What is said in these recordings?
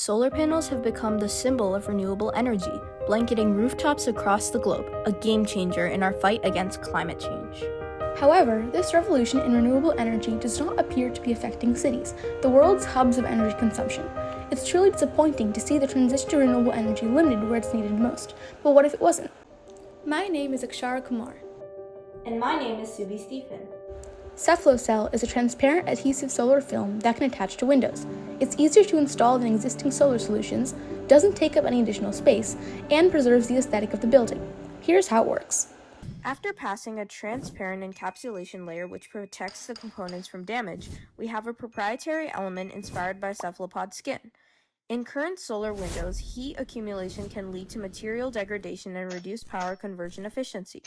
Solar panels have become the symbol of renewable energy, blanketing rooftops across the globe, a game changer in our fight against climate change. However, this revolution in renewable energy does not appear to be affecting cities, the world's hubs of energy consumption. It's truly disappointing to see the transition to renewable energy limited where it's needed most. But what if it wasn't? My name is Akshara Kumar. And my name is Subhi Stephan. Cephalocell is a transparent adhesive solar film that can attach to windows. It's easier to install than existing solar solutions, doesn't take up any additional space, and preserves the aesthetic of the building. Here's how it works. After passing a transparent encapsulation layer which protects the components from damage, we have a proprietary element inspired by cephalopod skin. In current solar windows, heat accumulation can lead to material degradation and reduced power conversion efficiency.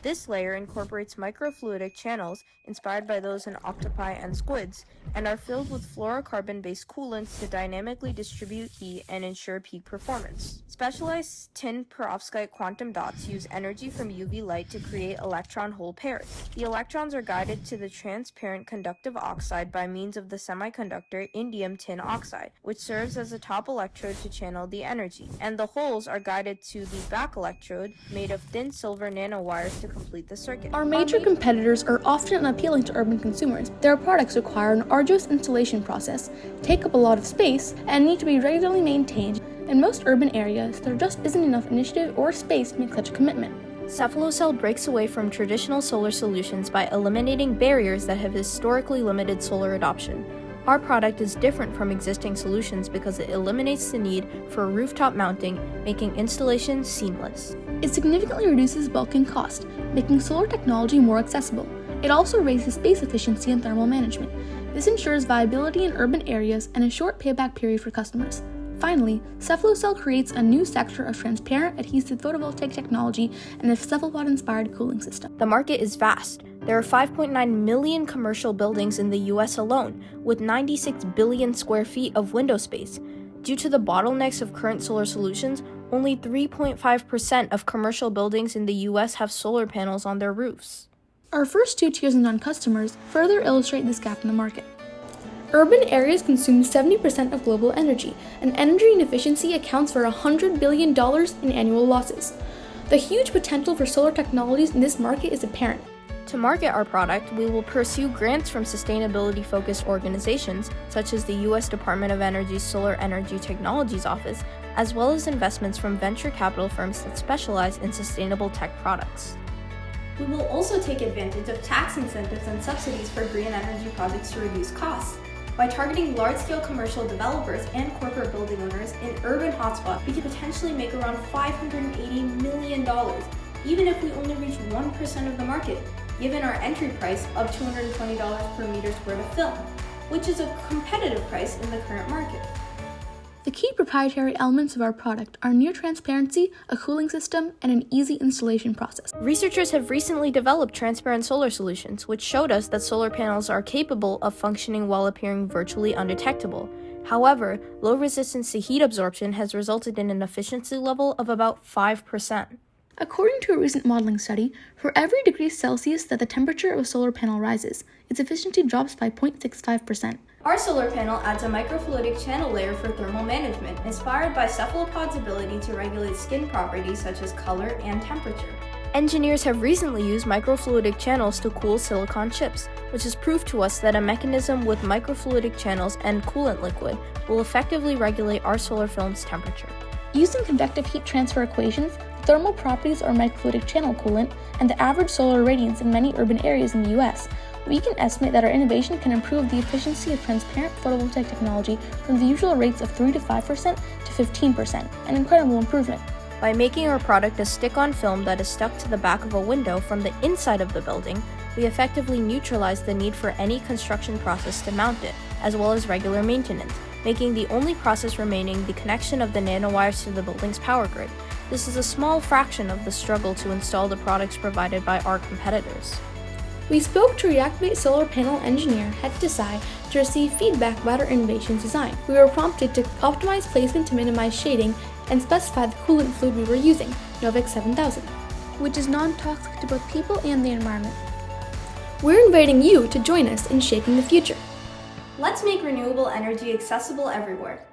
This layer incorporates microfluidic channels inspired by those in octopi and squids and are filled with fluorocarbon-based coolants to dynamically distribute heat and ensure peak performance. Specialized tin perovskite quantum dots use energy from UV light to create electron-hole pairs. The electrons are guided to the transparent conductive oxide by means of the semiconductor indium tin oxide, which serves as a top electrode to channel the energy, and the holes are guided to the back electrode made of thin silver nanowires to complete the circuit. Our major competitors are often unappealing to urban consumers. Their products require an arduous installation process, take up a lot of space, and need to be regularly maintained. In most urban areas, there just isn't enough initiative or space to make such a commitment. Cephalocell breaks away from traditional solar solutions by eliminating barriers that have historically limited solar adoption. Our product is different from existing solutions because it eliminates the need for rooftop mounting, making installation seamless. It significantly reduces bulking cost, making solar technology more accessible. It also raises space efficiency and thermal management. This ensures viability in urban areas and a short payback period for customers. Finally, Cephalocell creates a new sector of transparent adhesive photovoltaic technology and a cephalopod-inspired cooling system. The market is vast. There are 5.9 million commercial buildings in the US alone, with 96 billion square feet of window space. Due to the bottlenecks of current solar solutions, only 3.5% of commercial buildings in the US have solar panels on their roofs. Our first two tiers of non-customers further illustrate this gap in the market. Urban areas consume 70% of global energy, and energy inefficiency accounts for $100 billion in annual losses. The huge potential for solar technologies in this market is apparent. To market our product, we will pursue grants from sustainability-focused organizations, such as the U.S. Department of Energy's Solar Energy Technologies Office, as well as investments from venture capital firms that specialize in sustainable tech products. We will also take advantage of tax incentives and subsidies for green energy projects to reduce costs. By targeting large-scale commercial developers and corporate building owners in urban hotspots, we could potentially make around $580 million, even if we only reach 1% of the market, given our entry price of $220 per meter squared of film, which is a competitive price in the current market. The key proprietary elements of our product are near transparency, a cooling system, and an easy installation process. Researchers have recently developed transparent solar solutions, which showed us that solar panels are capable of functioning while appearing virtually undetectable. However, low resistance to heat absorption has resulted in an efficiency level of about 5%. According to a recent modeling study, for every degree Celsius that the temperature of a solar panel rises, its efficiency drops by 0.65%. Our solar panel adds a microfluidic channel layer for thermal management, inspired by cephalopod's ability to regulate skin properties such as color and temperature. Engineers have recently used microfluidic channels to cool silicon chips, which has proved to us that a mechanism with microfluidic channels and coolant liquid will effectively regulate our solar film's temperature. Using convective heat transfer equations, the thermal properties of microfluidic channel coolant, and the average solar radiance in many urban areas in the US, we can estimate that our innovation can improve the efficiency of transparent photovoltaic technology from the usual rates of 3 to 5% to 15%, an incredible improvement. By making our product a stick-on film that is stuck to the back of a window from the inside of the building, we effectively neutralize the need for any construction process to mount it, as well as regular maintenance, making the only process remaining the connection of the nanowires to the building's power grid. This is a small fraction of the struggle to install the products provided by our competitors. We spoke to Reactivate solar panel engineer Het Desai to receive feedback about our innovation's design. We were prompted to optimize placement to minimize shading and specify the coolant fluid we were using, Novix 7000, which is non-toxic to both people and the environment. We're inviting you to join us in shaping the future. Let's make renewable energy accessible everywhere.